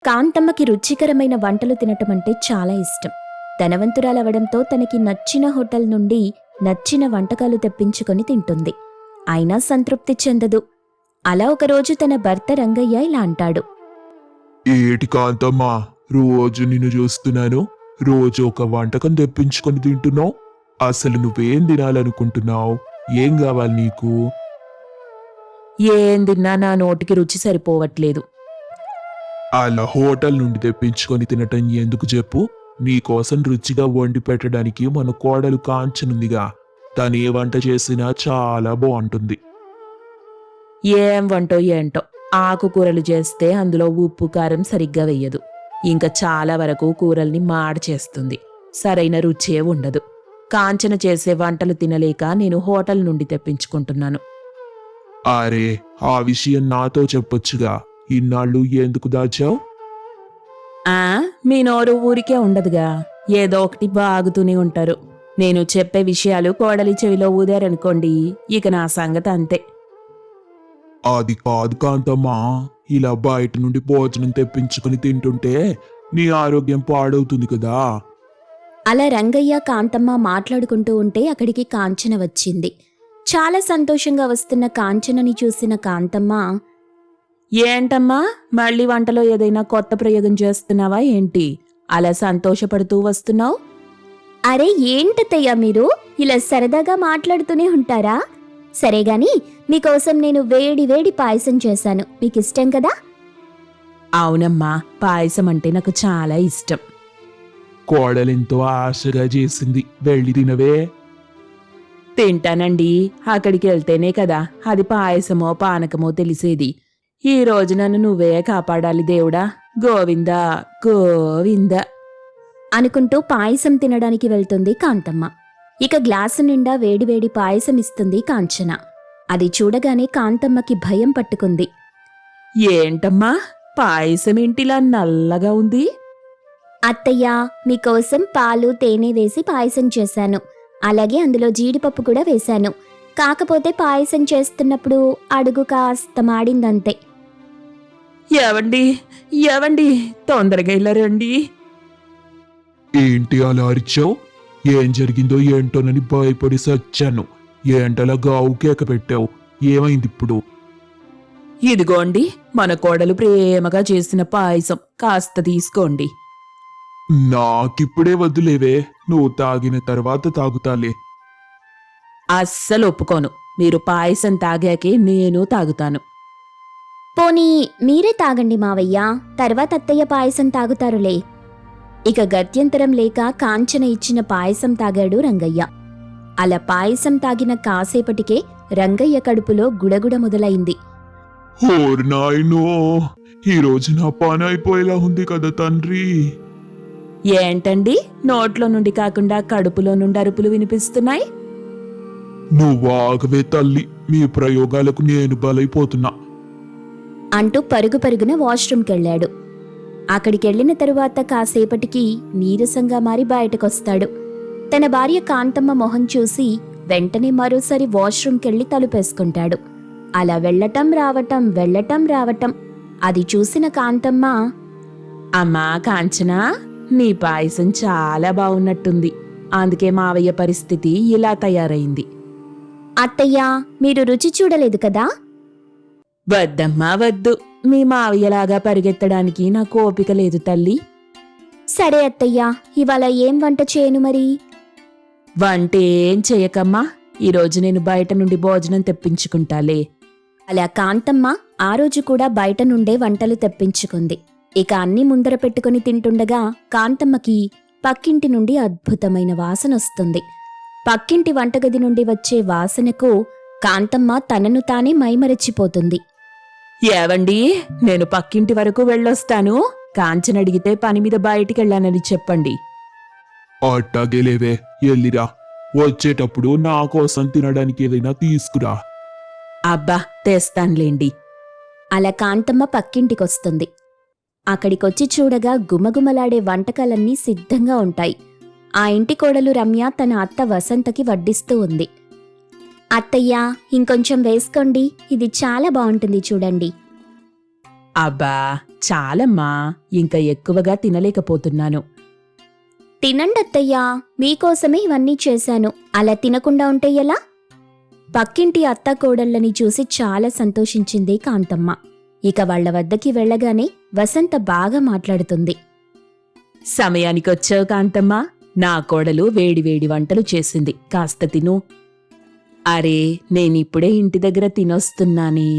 కాంతమ్మకి రుచికరమైన వంటలు తినటమంటే చాలా ఇష్టం. ధనవంతురాలవడంతో తనకి నచ్చిన హోటల్ నుండి నచ్చిన వంటకాలు తెప్పించుకొని తింటుంది. అయినా సంతృప్తి చెందదు. అలా ఒకరోజు తన భర్త రంగయ్య ఇలా అంటాడు. ఏటి కాంతమ్మా, రోజు నిన్ను చూస్తున్నాను. రోజు ఒక వంటకం తెప్పించుకొని తింటున్నావు. అసలు నువ్వేం తినాలనుకుంటున్నావు? ఏం కావాలి నీకు? ఏం తిన్నా నా నోటికి రుచి సరిపోవట్లేదు. అలా హోటల్ నుండి తెప్పించుకొని తినటం ఎందుకు చెప్పు? నీకోసం రుచిగా వండి పెట్టడానికి మన కోడలు కాంచనుందిగా. తను ఏ వంట చేసినా చాలా బాగుంటుంది. ఏం వంటో ఏంటో, ఆకుకూరలు చేస్తే అందులో ఉప్పు కారం సరిగ్గా వెయ్యదు. ఇంకా చాలా వరకు కూరల్ని మాడ చేస్తుంది. సరైన రుచే ఉండదు. కాంచన చేసే వంటలు తినలేక నేను హోటల్ నుండి తెప్పించుకుంటున్నాను. అరే, ఆ విషయం నాతో చెప్పొచ్చుగా. ఇన్నాళ్ళు ఎందుకు దాచావు? మీ నోరు ఊరికే ఉండదుగా. ఏదో ఒకటి బాగుతూనే ఉంటారు. నేను చెప్పే విషయాలు కోడలి చెవిలో ఊదారనుకోండి, ఇక నా సంగతి అంతే. అది కాదు కాంతమ్మా, ఇలా బయట నుండి భోజనం తెప్పించుకొని తింటుంటే నీ ఆరోగ్యం పాడవుతుంది కదా. అలా రంగయ్య కాంతమ్మ మాట్లాడుకుంటూ ఉంటే అక్కడికి కాంచన వచ్చింది. చాలా సంతోషంగా వస్తున్న కాంచనని చూసిన కాంతమ్మ, ఏంటమ్మా, మళ్ళీ వంటలో ఏదైనా కొత్త ప్రయోగం చేస్తున్నావా ఏంటి? అలా సంతోషపడుతూ వస్తున్నావు? అరే ఏంటత్తయ్య మీరు ఇలా సరదాగా మాట్లాడుతూనే ఉంటారా? సరేగాని మీకోసం నేను వేడి వేడి పాయసం చేశాను. మీకిష్టం కదా? అవునమ్మా, పాయసం అంటే నాకు చాలా ఇష్టం. కోడలెంతో ఆశగా చేసింది. వెళ్ళి తినవే. తింటానండి. అక్కడికి వెళ్తేనే కదా అది పాయసమో పానకమో తెలిసేది. ఈ రోజు నన్ను నువ్వే కాపాడాలి దేవుడా. గోవిందా గోవిందా అనుకుంటూ పాయసం తినడానికి వెళ్తుంది కాంతమ్మ. ఇక గ్లాసు నిండా వేడివేడి పాయసం ఇస్తుంది కాంచన. అది చూడగానే కాంతమ్మకి భయం పట్టుకుంది. ఏంటమ్మా, పాయసమేంటిలా నల్లగా ఉంది? అత్తయ్యా, మీకోసం పాలు తేనె వేసి పాయసం చేశాను. అలాగే అందులో జీడిపప్పు కూడా వేశాను. కాకపోతే పాయసం చేస్తున్నప్పుడు అడుగు కాస్త మాడిందంతే. ఏవండి ఏవండి, తొందరగా ఇలా రండి. ఏంటి అలా అరిచావు? ఏం జరిగిందో ఏంటోనని భయపడి సచ్చాను. ఏంటలా గావు కేక పెట్టావు? ఏమైంది ఇప్పుడు? ఇదిగోండి మన కోడలు ప్రేమగా చేసిన పాయసం, కాస్త తీసుకోండి. నాకిప్పుడే వద్దులేవే, నువ్వు తాగిన తర్వాత తాగుతాలే. అస్సలు ఒప్పుకోను. మీరు పాయసం తాగాకే నేను తాగుతాను. పోనీ మీరే తాగండి మావయ్య, తర్వాత అత్తయ్య పాయసం తాగుతారులే. ఇక గత్యంతరం లేక కాంచన ఇచ్చిన పాయసం తాగాడు రంగయ్య. అలా పాయసం తాగిన కాసేపటికే రంగయ్య కడుపులో గుడగుడ మొదలైంది. ఓరి నాయనో, ఈరోజు నా పని అయిపోయేలా ఉంది కదా తండ్రి. ఏంటండి, నోట్లో నుండి కాకుండా కడుపులో నుండి అరుపులు వినిపిస్తున్నాయి? నువ్వు ఆగవే తల్లి, మీ ప్రయోగాలకు నేను బలైపోతున్నా అంటూ పరుగు పరుగున వాష్రూమ్కెళ్ళాడు. అక్కడికెళ్లిన తరువాత కాసేపటికి నీరసంగా మారి బయటకొస్తాడు. తన భార్య కాంతమ్మ మొహం చూసి వెంటనే మరోసారి వాష్రూమ్కెళ్ళి తలుపేసుకుంటాడు. అలా వెళ్ళటం రావటం అది చూసిన కాంతమ్మ, అమ్మా కాంచనా, నీ పాయసం చాలా బావున్నట్టుంది. అందుకే మావయ్య పరిస్థితి ఇలా తయారైంది. అత్తయ్యా, మీరు రుచి చూడలేదు కదా? వద్దమ్మా వద్దు. మీ మావయ్యలాగా పరిగెత్తడానికి నాకు ఓపిక లేదు తల్లి. సరే అత్తయ్యా, ఇవాళ ఏం వంట చేయను మరి? వంటేం చేయకమ్మా, ఈరోజు నేను బయట నుండి భోజనం తెప్పించుకుంటాలే. అలా కాంతమ్మ ఆ రోజు కూడా బయట నుండే వంటలు తెప్పించుకుంది. ఇక అన్నీ ముందర పెట్టుకుని తింటుండగా కాంతమ్మకి పక్కింటి నుండి అద్భుతమైన వాసనొస్తుంది. పక్కింటి వంటగది నుండి వచ్చే వాసనకు కాంతమ్మ తనను తానే మైమరచిపోతుంది. ఏవండి, నేను పక్కింటి వరకు వెళ్ళొస్తాను. కాంచనడిగితే పని మీద బయటికెళ్ళానని చెప్పండి. అట్టాగేలేవే, ఎల్లిరా. వచ్చేటప్పుడు నా కోసం తినడానికి ఏదైనా తీసుకురా. అబ్బా, తెస్తాన్లేండి. అలా కాంతమ్మ పక్కింటికొస్తుంది. అక్కడికొచ్చి చూడగా గుమగుమలాడే వంటకాలన్నీ సిద్ధంగా ఉంటాయి. ఆ ఇంటి కోడలు రమ్య తన అత్త వసంతకి వడ్డిస్తూ ఉంది. అత్తయ్యా, ఇంకొంచెం వేసుకోండి, ఇది చాలా బాగుంటుంది చూడండి. అబ్బా చాలమ్మా, ఇంకా ఎక్కువగా తినలేకపోతున్నాను. తినండి అత్తయ్యా, మీకోసమే ఇవన్నీ చేశాను. అలా తినకుండా ఉంటే ఎలా? పక్కింటి అత్త కోడళ్ళని చూసి చాలా సంతోషించింది కాంతమ్మ. ఇక వాళ్ల వద్దకి వెళ్ళగానే వసంత బాగా మాట్లాడుతుంది. సమయానికొచ్చావు కాంతమ్మా, నా కోడలు వేడివేడి వంటలు చేసింది, కాస్త తిను. అరే, నేనిప్పుడే ఇంటి దగ్గర తినొస్తున్నానే.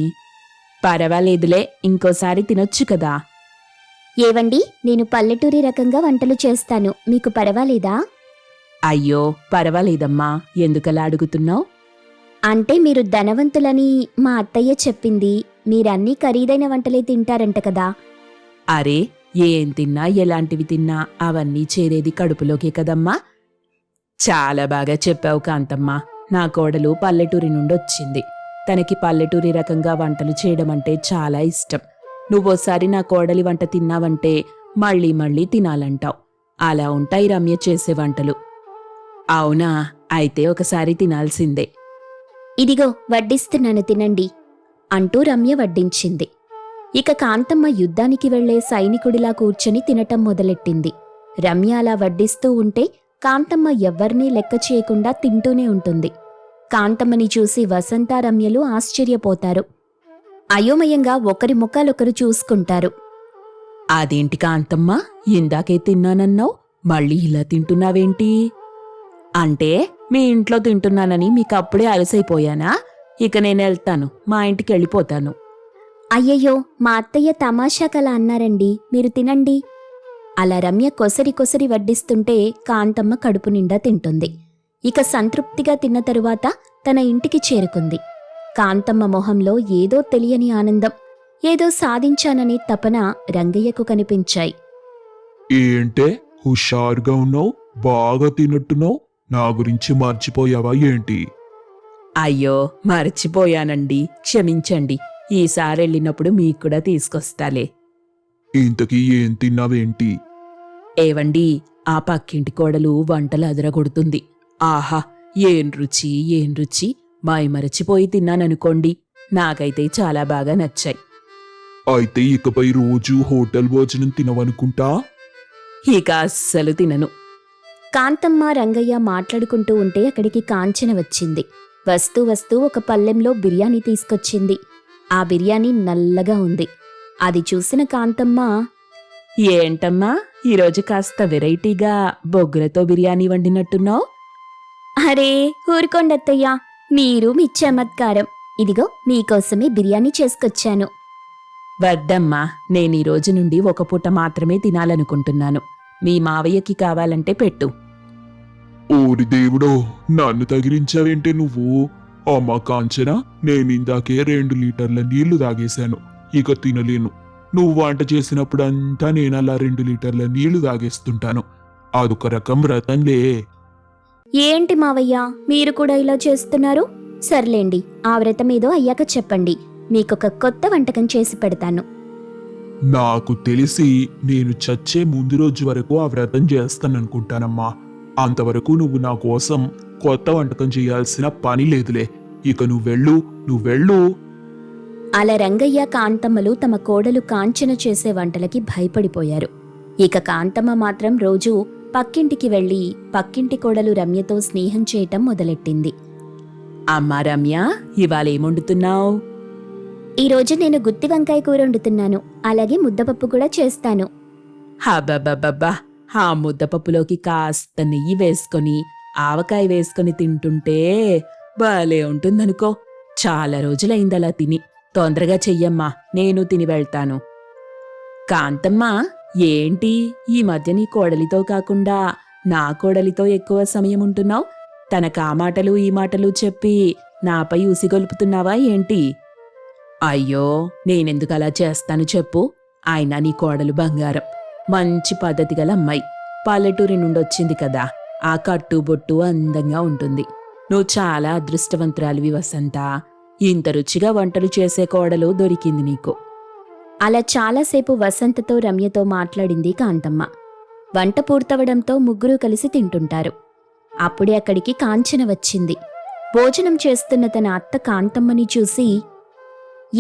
పర్వాలేదులే, ఇంకోసారి తినొచ్చు కదా. ఏవండి, నేను పల్లెటూరి రకంగా వంటలు చేస్తాను, మీకు పర్వాలేదా? అయ్యో పర్వాలేదమ్మా, ఎందుకలా అడుగుతున్నావు? అంటే మీరు ధనవంతులని మా అత్తయ్య చెప్పింది. మీరన్నీ ఖరీదైన వంటలే తింటారంట కదా. అరే, ఏం తిన్నా ఎలాంటివి తిన్నా అవన్నీ చేరేది కడుపులోకే కదమ్మా. చాలా బాగా చెప్పావు కాంతమ్మా. నా కోడలు పల్లెటూరి నుండొచ్చింది. తనకి పల్లెటూరి రకంగా వంటలు చేయడం అంటే చాలా ఇష్టం. నువ్వోసారి నా కోడలి వంట తిన్నావంటే మళ్ళీ మళ్ళీ తినాలంటావు. అలా ఉంటాయి రమ్య చేసే వంటలు. అవునా, అయితే ఒకసారి తినాల్సిందే. ఇదిగో వడ్డిస్తున్నాను, తినండి అంటూ రమ్య వడ్డించింది. ఇక కాంతమ్మ యుద్ధానికి వెళ్లే సైనికుడిలా కూర్చొని తినటం మొదలెట్టింది. రమ్య అలా వడ్డిస్తూ ఉంటే కాంతమ్మ ఎవ్వర్నీ లెక్క చేయకుండా తింటూనే ఉంటుంది. కాంతమ్మని చూసి వసంత, రమ్యలు ఆశ్చర్యపోతారు. అయోమయంగా ఒకరి ముఖాలొకరు చూసుకుంటారు. అదేంటి కాంతమ్మా, ఇందాకే తిన్నానన్నావు, మళ్ళీ ఇలా తింటున్నావేంటి? అంటే మీ ఇంట్లో తింటున్నానని మీకప్పుడే అలసైపోయానా? ఇక నేనెళ్తాను, మా ఇంటికి వెళ్ళిపోతాను. అయ్యయ్యో, మా అత్తయ్య తమాషాకలా అన్నారండి, మీరు తినండి. అలా రమ్య కొసరి కొసరి వడ్డిస్తుంటే కాంతమ్మ కడుపు నిండా తింటుంది. ఇక సంతృప్తిగా తిన్న తరువాత తన ఇంటికి చేరుకుంది. కాంతమ్మ మొహంలో ఏదో తెలియని ఆనందం, ఏదో సాధించాననే తపన రంగయ్యకు కనిపించాయి. ఏంటే హుషారుగా ఉన్నావు, బాగా తిన్నట్టున్నావు, నా గురించి మర్చిపోయావా ఏంటి? అయ్యో మర్చిపోయానండి, క్షమించండి. ఈసారెళ్ళినప్పుడు మీకు కూడా తీసుకొస్తాలే. ఇంతకీ ఏం తిన్నావేంటి? ఏవండి, ఆ పక్కింటి కోడలు వంటలు అదరగొడుతుంది. ఆహా, ఏం రుచి ఏం రుచి, మరచిపోయి తిన్నాననుకోండి. నాకైతే చాలా బాగా నచ్చాయి. అయితే ఇకపై రోజు హోటల్ భోజనం తినవనుకుంటా. ఇక అస్సలు తినను. కాంతమ్మ, రంగయ్య మాట్లాడుకుంటూ ఉంటే అక్కడికి కాంచన వచ్చింది. వస్తూ వస్తూ ఒక పళ్ళెంలో బిర్యానీ తీసుకొచ్చింది. ఆ బిర్యానీ నల్లగా ఉంది. అది చూసిన కాంతమ్మ, ఏంటమ్మా, ఈరోజు కాస్త వెరైటీగా బొగ్గులతో బిర్యానీ వండినట్టున్నావు? అరే ఊరుకోండత్తయ్యా, మీరు మీ చమత్కారం. ఇదిగో మీకోసమే బిర్యానీ చేసుకొచ్చాను. వద్దమ్మా, నేనీ రోజు నుండి ఒక పూట మాత్రమే తినాలనుకుంటున్నాను. మీ మావయ్యకి కావాలంటే పెట్టు. ఓరి దేవుడో, నన్ను తగిలించావేంటే నువ్వు? అమ్మా కాంచన, నేనిందాకే 2 లీటర్ల నీళ్లు తాగేశాను. ఇక తినలేను. నువ్వు వంట చేసినప్పుడంతా నేనలా 2 లీటర్ల నీళ్లు తాగేస్తుంటాను. అదొక రకం వ్రతంలే. ఏంటి మావయ్య, మీరు కూడా ఇలా చేస్తున్నారు? సర్లేండి, ఆ వ్రతమేదో అయ్యాక చెప్పండి, మీకొక కొత్త వంటకం చేసి పెడతాను. నాకు తెలిసి నేను చచ్చే ముందు రోజు వరకు ఆ వ్రతం చేస్తాననుకుంటానమ్మా. అంతవరకు నువ్వు నా కోసం కొత్త వంటకం చేయాల్సిన పని లేదులే. ఇక నువ్వెళ్ళు. అలా రంగయ్య, కాంతమ్మలు తమ కోడలు కాంచన చేసే వంటలకి భయపడిపోయారు. ఇక కాంతమ్మ మాత్రం రోజూ పక్కింటికి వెళ్లి పక్కింటి కోడలు రమ్యతో స్నేహం చేయటం మొదలెట్టింది. అమ్మా రమ్య, ఇవాళేమొండుతున్నావు? ఈరోజు నేను గుత్తి వంకాయ కూర వండుతున్నాను, అలాగే ముద్దపప్పు కూడా చేస్తాను. హబ్బబ్బబ్బబ్బా, ఆ ముద్దపప్పులోకి కాస్త నెయ్యి వేసుకొని ఆవకాయ వేసుకొని తింటుంటే భలే ఉంటుందనుకో. చాలా రోజులైందలా తిని. తొందరగా చెయ్యమ్మా, నేను తిని వెళ్తాను. కాంతమ్మా, ఏంటి ఈ మధ్య నీ కోడలితో కాకుండా నా కోడలితో ఎక్కువ సమయం ఉంటున్నావు? తనకా మాటలు ఈ మాటలు చెప్పి నాపై ఉసిగొలుపుతున్నావా ఏంటి? అయ్యో, నేనెందుకలా చేస్తాను చెప్పు? ఆయన నీ కోడలు బంగారం, మంచి పద్ధతి గల అమ్మాయి. పల్లెటూరి నుండొచ్చింది కదా, ఆ కట్టుబొట్టు అందంగా ఉంటుంది. నువ్వు చాలా అదృష్టవంతురాలివి వసంత. ఇంత రుచిగా వంటలు చేసే కోడలు దొరికింది నీకు. అలా చాలాసేపు వసంతతో రమ్యతో మాట్లాడింది కాంతమ్మ. వంట పూర్తవడంతో ముగ్గురూ కలిసి తింటుంటారు. అప్పుడే అక్కడికి కాంచన వచ్చింది. భోజనం చేస్తున్న తన అత్త కాంతమ్మని చూసి,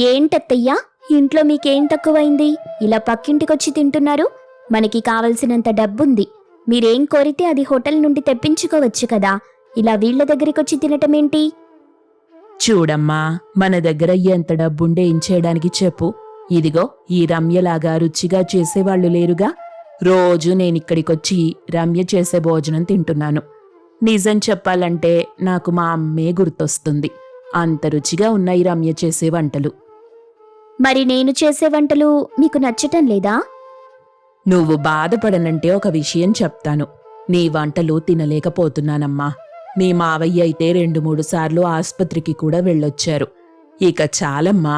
ఏంటత్తయ్యా, ఇంట్లో మీకేం తక్కువైంది? ఇలా పక్కింటికొచ్చి తింటున్నారు. మనకి కావలసినంత డబ్బుంది. మీరేం కోరితే అది హోటల్ నుండి తెప్పించుకోవచ్చు కదా. ఇలా వీళ్ళ దగ్గరికొచ్చి తినటమేంటి? చూడమ్మా, మన దగ్గర ఎంత డబ్బుండే ఏం చేయడానికి చెప్పు. ఇదిగో ఈ రమ్యలాగా రుచిగా చేసేవాళ్లు లేరుగా. రోజు నేనిక్కడికొచ్చి రమ్య చేసే భోజనం తింటున్నాను. నిజం చెప్పాలంటే నాకు మా అమ్మే గుర్తొస్తుంది. అంత రుచిగా ఉన్నాయి రమ్య చేసే వంటలు. మరి నేను చేసే వంటలు మీకు నచ్చటం లేదా? నువ్వు బాధపడనంటే ఒక విషయం చెప్తాను. నీ వంటలు తినలేకపోతున్నానమ్మా. మీ మావయ్య అయితే 2-3 సార్లు ఆస్పత్రికి కూడా వెళ్ళొచ్చారు. ఇక చాలమ్మా,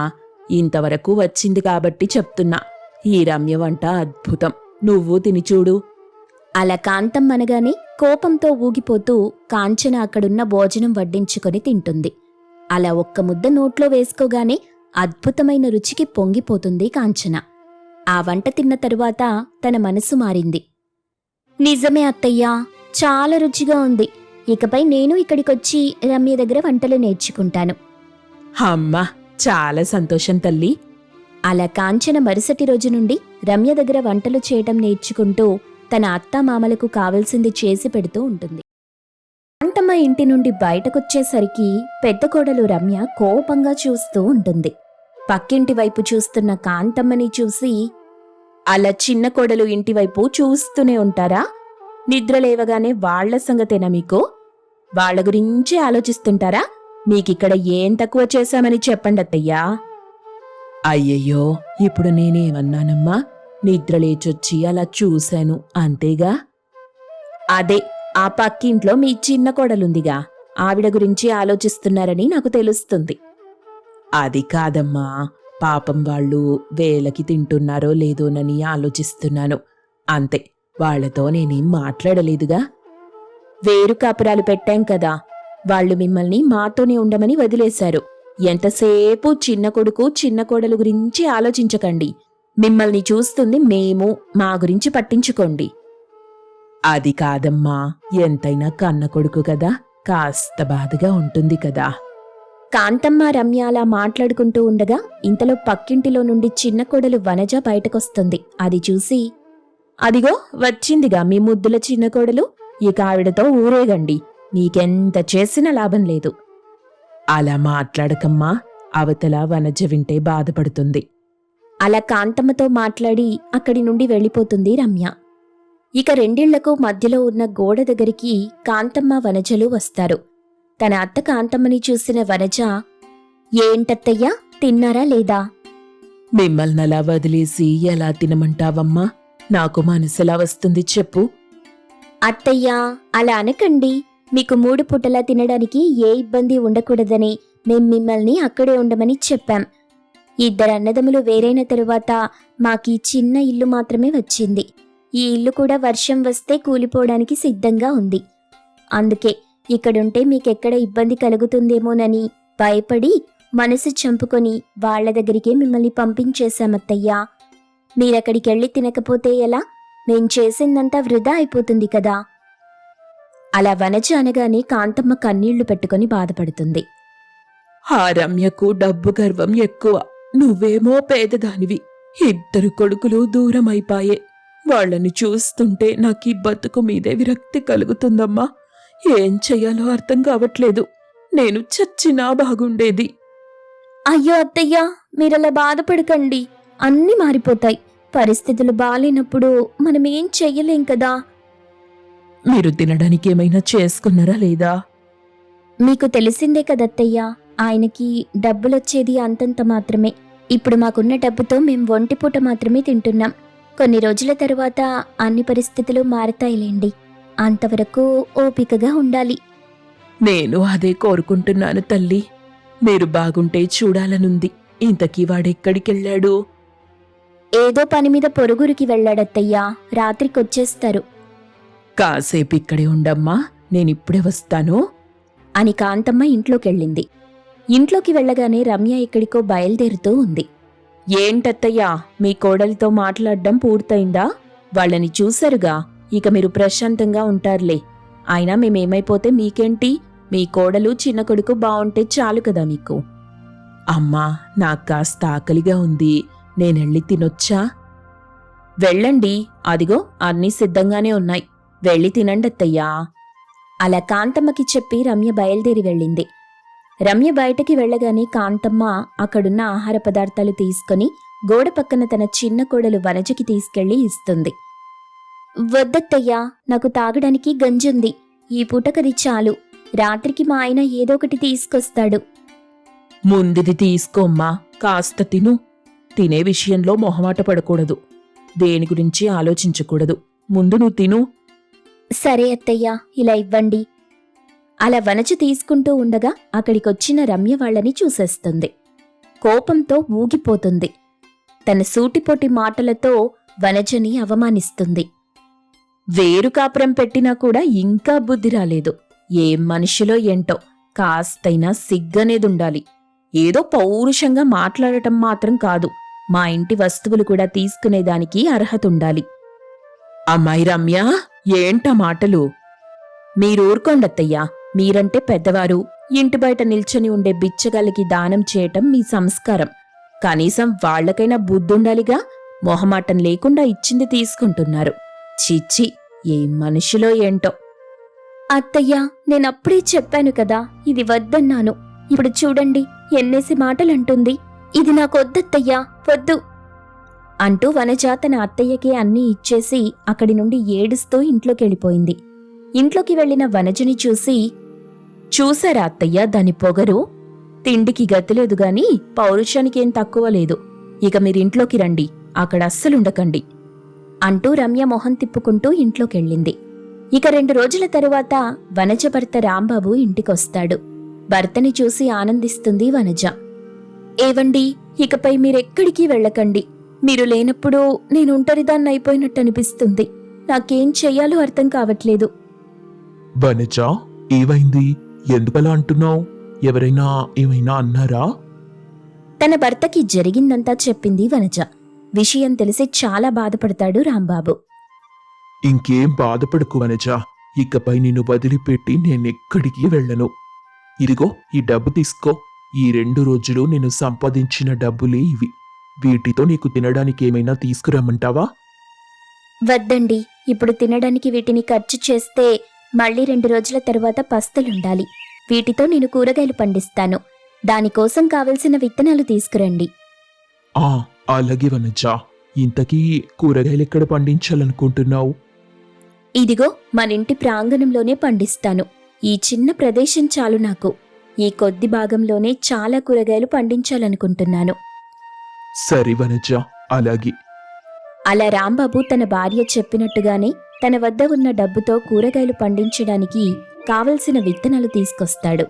ఇంతవరకు వచ్చింది కాబట్టి చెప్తున్నా. ఈ రమ్య వంట అద్భుతం. నువ్వు తిని చూడు. అలా కాంతం అనగానే కోపంతో ఊగిపోతూ కాంచన అక్కడున్న భోజనం వడ్డించుకొని తింటుంది. అలా ఒక్క ముద్ద నోట్లో వేసుకోగానే అద్భుతమైన రుచికి పొంగిపోతుంది కాంచన. ఆ వంట తిన్న తరువాత తన మనసు మారింది. నిజమే అత్తయ్యా, చాలా రుచిగా ఉంది. ఇకపై నేను ఇక్కడికొచ్చి రమ్య దగ్గర వంటలు నేర్చుకుంటాను. అమ్మా, చాలా సంతోషం తల్లి. అలా కాంచన మరుసటి రోజు నుండి రమ్య దగ్గర వంటలు చేయటం నేర్చుకుంటూ తన అత్తామామలకు కావలసింది చేసి పెడుతూ ఉంటుంది. కాంతమ్మ ఇంటి నుండి బయటకొచ్చేసరికి పెద్ద కోడలు రమ్య కోపంగా చూస్తూ ఉంటుంది. పక్కింటి వైపు చూస్తున్న కాంతమ్మని చూసి, అలా చిన్న కోడలు ఇంటివైపు చూస్తూనే ఉంటారా? నిద్రలేవగానే వాళ్ల సంగతేనా మీకు? వాళ్ల గురించి ఆలోచిస్తుంటారా? మీకిక్కడ ఏం తక్కువ చేశామని చెప్పండి అత్తయ్యా. అయ్యయ్యో, ఇప్పుడు నేనేమన్నానమ్మా? నిద్రలేచొచ్చి అలా చూశాను అంతేగా. అదే, ఆ పక్కింట్లో మీ చిన్న కోడలుందిగా, ఆవిడ గురించి ఆలోచిస్తున్నారని నాకు తెలుస్తుంది. అది కాదమ్మా, పాపం వాళ్ళు వేళకి తింటున్నారో లేదోనని ఆలోచిస్తున్నాను అంతే. వాళ్లతో నేనేం మాట్లాడలేదుగా. వేరు కాపురాలు పెట్టాం కదా, వాళ్ళు మిమ్మల్ని మాతోనే ఉండమని వదిలేశారు. ఎంతసేపు చిన్న కొడుకు చిన్న కోడలు గురించి ఆలోచించకండి. మిమ్మల్ని చూస్తుంది మేము, మా గురించి పట్టించుకోండి. అది కాదమ్మా, ఎంతైనా కన్న కొడుకు కదా, కాస్త బాధగా ఉంటుంది కదా. కాంతమ్మ రమ్య అలా మాట్లాడుకుంటూ ఉండగా ఇంతలో పక్కింటిలో నుండి చిన్న కోడలు వనజ బయటకొస్తుంది. అది చూసి, అదిగో వచ్చిందిగా మీ ముద్దుల చిన్న కోడలు, ఇక ఆవిడతో ఊరేగండి. నీకెంత చేసినా లాభం లేదు. అలా మాట్లాడకమ్మా, అవతల వనజ వింటే బాధపడుతుంది. అలా కాంతమ్మతో మాట్లాడి అక్కడి నుండి వెళ్ళిపోతుంది రమ్య. ఇక రెండిళ్లకు మధ్యలో ఉన్న గోడ దగ్గరికి కాంతమ్మ వనజలు వస్తారు. తన అత్త కాంతమ్మని చూసిన వనజ, ఏంటత్తయ్యా, తిన్నారా లేదా? మిమ్మల్ని అలా వదిలేసి ఎలా తినమంటావమ్మా? నాకు మనసులా వస్తుంది చెప్పు. అత్తయ్యా, అలా అనకండి. మీకు 3 పూటలా తినడానికి ఏ ఇబ్బంది ఉండకూడదని మేం మిమ్మల్ని అక్కడే ఉండమని చెప్పాం. 2 అన్నదమ్ములు వేరైన తరువాత మాకీ చిన్న ఇల్లు మాత్రమే వచ్చింది. ఈ ఇల్లు కూడా వర్షం వస్తే కూలిపోవడానికి సిద్ధంగా ఉంది. అందుకే ఇక్కడుంటే మీకెక్కడ ఇబ్బంది కలుగుతుందేమోనని భయపడి మనసు చంపుకొని వాళ్ల దగ్గరికే మిమ్మల్ని పంపించేశామత్తయ్యా. మీరక్కడికెళ్ళి తినకపోతే ఎలా? మేం చేసిందంతా వృధా అయిపోతుంది కదా. అలా వనజ అనగానే కాంతమ్మ కన్నీళ్లు పెట్టుకుని బాధపడుతుంది. ఆ రమ్యకు డబ్బు గర్వం ఎక్కువ, నువ్వేమో పేదదానివి. 2 కొడుకులు దూరమైపాయే. వాళ్ళని చూస్తుంటే నాకీ బతుకు మీదే విరక్తి కలుగుతుందమ్మా. ఏం చెయ్యాలో అర్థం కావట్లేదు. నేను చచ్చినా బాగుండేది. అయ్యో అత్తయ్యా, మీరలా బాధపడకండి. అన్నీ మారిపోతాయి. పరిస్థితులు బాలేనప్పుడు మనమేం చెయ్యలేం కదా. మీరు తినడానికి ఏమైనా చేసుకున్నారా లేదా? మీకు తెలిసిందే కదత్తయ్యా, ఆయనకి డబ్బులొచ్చేది అంతంత మాత్రమే. ఇప్పుడు మాకున్న డబ్బుతో మేం ఒంటిపూట మాత్రమే తింటున్నాం. కొన్ని రోజుల తరువాత అన్ని పరిస్థితులు మారతాయిలేండి. అంతవరకు ఓపికగా ఉండాలి. నేను అదే కోరుకుంటున్నాను తల్లి. మీరు బాగుంటే చూడాలనుంది. ఇంతకీ వాడెక్కడికెళ్ళాడు? ఏదో పని మీద పొరుగురికి వెళ్ళాడత్తయ్యా, రాత్రికొచ్చేస్తారు కాసేపు ఇక్కడే ఉండమ్మా, నేనిప్పుడే వస్తాను అని కాంతమ్మ ఇంట్లోకెళ్ళింది. ఇంట్లోకి వెళ్ళగానే రమ్య ఎక్కడికో బయలుదేరుతూ ఉంది. ఏంటత్తయ్యా, మీ కోడలితో మాట్లాడడం పూర్తయిందా? వాళ్ళని చూశారుగా, ఇక మీరు ప్రశాంతంగా ఉంటారులే. అయినా మేమేమైపోతే మీకేంటి? మీ కోడలు చిన్న కొడుకు బావుంటే చాలు కదా మీకు. అమ్మా నాకు కాస్త ఆకలిగా ఉంది, నేనెళ్ళి తినొచ్చా? వెళ్ళండి, అదిగో అన్నీ సిద్ధంగానే ఉన్నాయి, వెళ్ళి తినండి అత్తయ్యా. అలా కాంతమ్మకి చెప్పి రమ్య బయలుదేరి వెళ్ళింది. రమ్య బయటకి వెళ్ళగానే కాంతమ్మ అక్కడున్న ఆహార పదార్థాలు తీసుకుని గోడ పక్కన తన చిన్న కోడలు వనజకి తీసుకెళ్లి ఇస్తుంది. వద్దత్తయ్యా, నాకు తాగడానికి గంజుంది, ఈ పూటకది చాలు, రాత్రికి మా ఆయన ఏదోకటి తీసుకొస్తాడు. ముందుది తీసుకోమ్మా, కాస్త తిను. తినే విషయంలో మొహమాట పడకూడదు, దేని గురించి ఆలోచించకూడదు. ముందు నువ్వు తిను. సరే అత్తయ్యా, ఇలా ఇవ్వండి. అలా వనజ తీసుకుంటూ ఉండగా అక్కడికొచ్చిన రమ్య వాళ్ళని చూసేస్తుంది. కోపంతో ఊగిపోతుంది. తన సూటిపోటి మాటలతో వనజని అవమానిస్తుంది. వేరు కాపురం పెట్టినా కూడా ఇంకా బుద్ధి రాలేదు. ఏం మనిషిలో ఏంటో, కాస్తైనా సిగ్గనేదుండాలి. ఏదో పౌరుషంగా మాట్లాడటం మాత్రం కాదు, మా ఇంటి వస్తువులు కూడా తీసుకునేదానికి అర్హతుండాలి. అమ్మాయి రమ్య, ఏంటా మాటలు? మీరూరుకోండత్తయ్యా, మీరంటే పెద్దవారు, ఇంటి బయట నిల్చొని ఉండే బిచ్చగాళ్ళకి దానం చేయటం మీ సంస్కారం. కనీసం వాళ్లకైనా బుద్ధుండాలిగా, మొహమాటం లేకుండా ఇచ్చింది తీసుకుంటున్నారు. చిచ్చి, ఏం మనిషిలో ఏంటో. అత్తయ్యా, నేనప్పుడే చెప్పాను కదా, ఇది వద్దన్నాను. ఇప్పుడు చూడండి ఎన్నేసి మాటలంటుంది. ఇది నాకొద్దత్తయ్యా, వద్దు అంటూ వనజ తన అత్తయ్యకి అన్నీ ఇచ్చేసి అక్కడి నుండి ఏడుస్తూ ఇంట్లోకెళ్ళిపోయింది. ఇంట్లోకి వెళ్లిన వనజని చూసి, చూసారా అత్తయ్య దాని పొగరు? తిండికి గతిలేదు గాని పౌరుషానికేం తక్కువ లేదు. ఇక మీరింట్లోకి రండి, అక్కడ అస్సలుండకండి అంటూ రమ్య మొహం తిప్పుకుంటూ ఇంట్లోకెళ్ళింది. ఇక 2 రోజుల తరువాత వనజ భర్త రాంబాబు ఇంటికొస్తాడు. భర్తని చూసి ఆనందిస్తుంది వనజ. ఏవండి, ఇకపై మీరెక్కడికి వెళ్ళకండి. మీరు లేనప్పుడు నేను ఒంటరిదాన్నైపోయినట్టనిపిస్తుంది. నాకేం చెయ్యాలో అర్థం కావట్లేదు. వనజ, ఏమైంది? ఎందుకలా అంటున్నావు? ఎవరైనా ఏమైనా అన్నారా? తన భర్తకి జరిగిందంతా చెప్పింది వనజ. విషయం తెలిసి చాలా బాధపడతాడు రాంబాబు. ఇంకేం బాధపడకు వనజ, ఇకపై నిన్ను వదిలిపెట్టి నేనెక్కడికి వెళ్ళను. ఇదిగో ఈ డబ్బు తీసుకో. ఈ 2 రోజులు నేను సంపాదించిన డబ్బులే ఇవి. వీటితో నీకు తినడానికి ఏమైనా తీసుకురమ్మంటావా? వద్దండి, ఇప్పుడు తినడానికి వీటిని ఖర్చు చేస్తే మళ్ళీ 2 రోజుల తరువాత పస్తులుండాలి. వీటితో నేను కూరగాయలు పండిస్తాను. దానికోసం కావలసిన విత్తనాలు తీసుకురండి. ఆ, అలాగే వనజ. ఇంతకీ కూరగాయలెక్కడ పండించాలనుకుంటున్నావు? ఇదిగో మనింటి ప్రాంగణంలోనే పండిస్తాను. ఈ చిన్న ప్రదేశం చాలు నాకు. ఈ కొద్ది భాగంలోనే చాలా కూరగాయలు పండించాలనుకుంటున్నాను. సరే వనజ, అలాగే. అలా రాంబాబు తన భార్య చెప్పినట్టుగానే తన వద్ద ఉన్న డబ్బుతో కూరగాయలు పండించడానికి కావలసిన విత్తనాలు తీసుకొస్తాడు.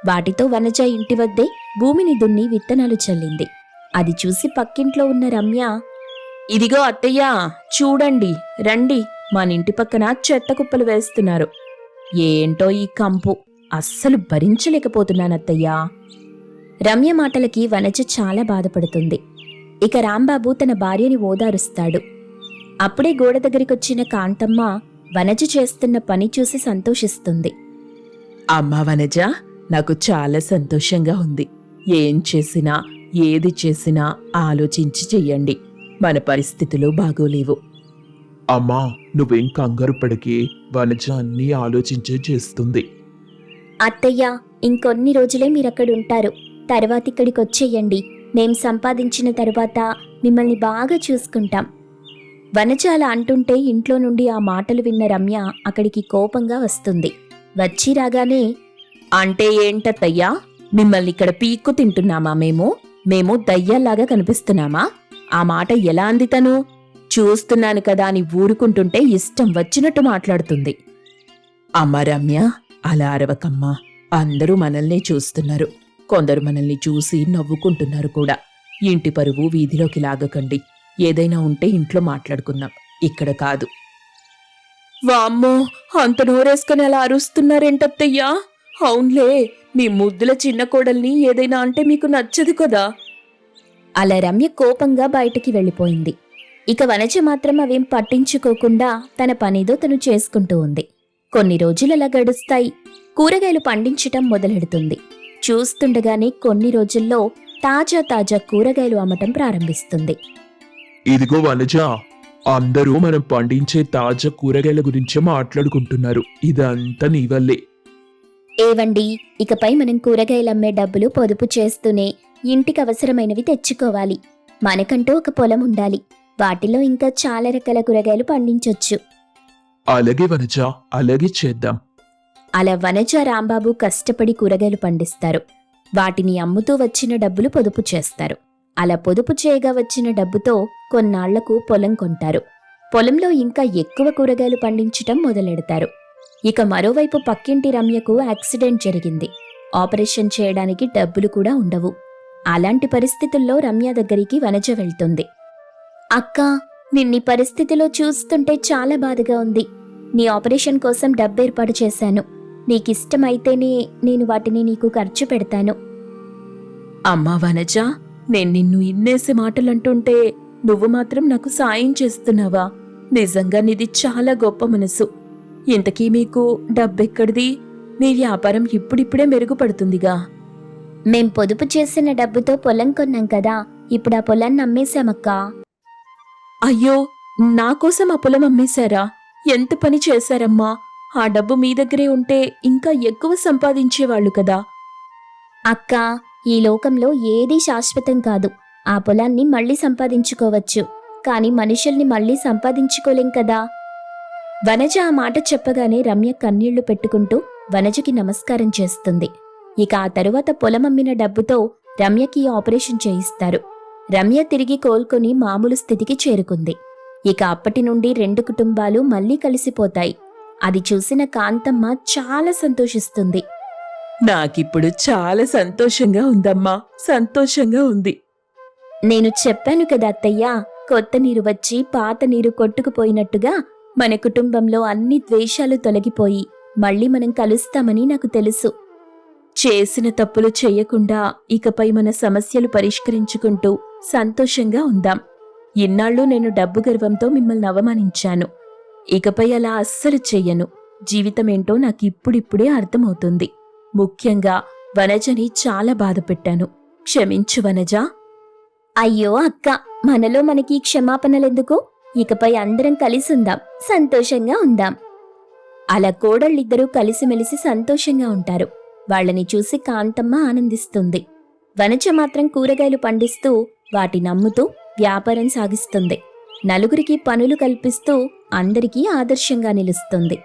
వాటితో వనజ ఇంటి వద్దే భూమిని దున్ని విత్తనాలు చల్లింది. అది చూసి పక్కింట్లో ఉన్న రమ్య, ఇదిగో అత్తయ్యా, చూడండి, రండి, మనింటి పక్కన చెత్త కుప్పలు వేస్తున్నారు. ఏంటో ఈ కంపు, అస్సలు భరించలేకపోతున్నానత్తయ్యా. రమ్య మాటలకి వనజ చాలా బాధపడుతుంది. ఇక రాంబాబు తన భార్యని ఓదారుస్తాడు. అప్పుడే గోడ దగ్గరికొచ్చిన కాంతమ్మ వనజ చేస్తున్న పని చూసి సంతోషిస్తుంది. అమ్మా వనజ, నాకు చాలా సంతోషంగా ఉంది. ఏం చేసినా ఏది చేసినా ఆలోచించి చెయ్యండి. మన పరిస్థితులు బాగోలేవు. అమ్మా, నువ్వేం కంగారు పడకే. వనజ అన్నీ ఆలోచించే చేస్తుంది. అత్తయ్య, ఇంకొన్ని రోజులే మీరక్కడుంటారు. తర్వాత ఇక్కడికొచ్చేయండి. మేం సంపాదించిన తరువాత మిమ్మల్ని బాగా చూసుకుంటాం. వనజ అలా అంటుంటే ఇంట్లో నుండి ఆ మాటలు విన్న రమ్య అక్కడికి కోపంగా వస్తుంది. వచ్చి రాగానే, అంటే ఏంటత్తయ్యా, మిమ్మల్ని ఇక్కడ పీక్కు తింటున్నామా మేము దయ్యాల్లాగా కనిపిస్తున్నామా? ఆ మాట ఎలా అందితను? చూస్తున్నాను కదా అని ఊరుకుంటుంటే ఇష్టం వచ్చినట్టు మాట్లాడుతుంది. అమ్మ రమ్య, అలా అరవకమ్మా. అందరూ మనల్నే చూస్తున్నారు. కొందరు మనల్ని చూసి నవ్వుకుంటున్నారు కూడా. ఇంటి పరువు వీధిలోకి లాగకండి. ఏదైనా ఉంటే ఇంట్లో మాట్లాడుకుందాం, ఇక్కడ కాదు. వామ్మో, అంత నోరేసుకుని అలా అరుస్తున్నారేంటత్తయ్యా? అవునులే, మీ ముద్దుల చిన్న కోడల్ని ఏదైనా అంటే మీకు నచ్చదు కదా. అలా రమ్య కోపంగా బయటికి వెళ్ళిపోయింది. ఇక వనజ మాత్రం అవేం పట్టించుకోకుండా తన పనిదో తను చేసుకుంటూ ఉంది. కొన్ని రోజులలా గడుస్తాయి. కూరగాయలు పండించటం మొదలెడుతుంది. చూస్తుండగానే కొన్ని రోజుల్లో తాజా తాజా కూరగాయలు అమ్మటం ప్రారంభిస్తుంది. ఇదిగో వనజ, అందరూ మనం పండించే తాజా కూరగాయల గురించే మాట్లాడుకుంటున్నారు. ఇదంతా నీ వల్లే. ఏవండి, ఇకపై మనం కూరగాయలమ్మే డబ్బులు పొదుపు చేస్తూనే ఇంటికి అవసరమైనవి తెచ్చుకోవాలి. మనకంటూ ఒక పొలం ఉండాలి. వాటిలో ఇంకా చాలా రకాల కూరగాయలు పండించొచ్చు. అలాగే వనజ, అలాగే చేద్దాం. అలా వనజ, రాంబాబు కష్టపడి కూరగాయలు పండిస్తారు. వాటిని అమ్ముతూ వచ్చిన డబ్బులు పొదుపు చేస్తారు. అలా పొదుపు చేయగా వచ్చిన డబ్బుతో కొన్నాళ్లకు పొలం కొంటారు. పొలంలో ఇంకా ఎక్కువ కూరగాయలు పండించటం మొదలెడతారు. ఇక మరోవైపు పక్కింటి రమ్యకు యాక్సిడెంట్ జరిగింది. ఆపరేషన్ చేయడానికి డబ్బులు కూడా ఉండవు. అలాంటి పరిస్థితుల్లో రమ్య దగ్గరికి వనజ వెళ్తుంది. అక్కా, నిన్నీ పరిస్థితిలో చూస్తుంటే చాలా బాధగా ఉంది. నీ ఆపరేషన్ కోసం డబ్బు ఏర్పాటు చేశాను. నీకిష్టమైతేనే నేను వాటిని నీకు ఖర్చు పెడతాను. అమ్మా వనజ, నేను నిన్ను ఇన్నేసి మాటలంటుంటే నువ్వు మాత్రం నాకు సాయం చేస్తున్నావా? నిజంగా నీది చాలా గొప్ప మనసు. ఇంతకీ మీకు డబ్బెక్కడిది? నీ వ్యాపారం ఇప్పుడిప్పుడే మెరుగుపడుతుందిగా. మేం పొదుపు చేసిన డబ్బుతో పొలం కొన్నాం కదా, ఇప్పుడు ఆ పొలాన్ని అమ్మేశామక్కా. అయ్యో, నా కోసం ఆ పొలం అమ్మేశారా? ఎంత పని చేశారమ్మా! ఆ డబ్బు మీ దగ్గరే ఉంటే ఇంకా ఎక్కువ సంపాదించేవాళ్లు కదా. అక్కా, ఈ లోకంలో ఏదీ శాశ్వతం కాదు. ఆ పొలాన్ని మళ్ళీ సంపాదించుకోవచ్చు, కానీ మనుషుల్ని మళ్ళీ సంపాదించుకోలేం కదా. వనజ ఆ మాట చెప్పగానే రమ్య కన్నీళ్లు పెట్టుకుంటూ వనజకి నమస్కారం చేస్తుంది. ఇక ఆ తరువాత పొలమమ్మిన డబ్బుతో రమ్యకి ఆపరేషన్ చేయిస్తారు. రమ్య తిరిగి కోలుకొని మామూలు స్థితికి చేరుకుంది. ఇక అప్పటి నుండి 2 కుటుంబాలు మళ్ళీ కలిసిపోతాయి. అది చూసిన కాంతమ్మ చాలా సంతోషిస్తుంది. నాకిప్పుడు చాలా సంతోషంగా ఉందమ్మా, సంతోషంగా ఉంది. నేను చెప్పాను కదా అత్తయ్య, కొత్త నీరు వచ్చి పాత నీరు కొట్టుకుపోయినట్టుగా మన కుటుంబంలో అన్ని ద్వేషాలు తొలగిపోయి మళ్ళీ మనం కలుస్తామని నాకు తెలుసు. చేసిన తప్పులు చెయ్యకుండా ఇకపై మన సమస్యలు పరిష్కరించుకుంటూ సంతోషంగా ఉందాం. ఇన్నాళ్ళు నేను డబ్బు గర్వంతో మిమ్మల్ని అవమానించాను. ఇకపై అలా అస్సలు చెయ్యను. జీవితమేంటో నాకు ఇప్పుడిప్పుడే అర్థమవుతుంది. ముఖ్యంగా వనజని చాలా బాధ పెట్టాను. క్షమించు వనజ. అయ్యో అక్క, మనలో మనకి క్షమాపణలెందుకు? ఇకపై అందరం కలిసుందాం, సంతోషంగా ఉందాం. అలా కోడళ్ళిద్దరూ కలిసిమెలిసి సంతోషంగా ఉంటారు. వాళ్ళని చూసి కాంతమ్మ ఆనందిస్తుంది. వనజ మాత్రం కూరగాయలు పండిస్తూ వాటిని అమ్ముతూ వ్యాపారం సాగిస్తుంది. నలుగురికి పనులు కల్పిస్తూ అందరికీ ఆదర్శంగా నిలుస్తుంది.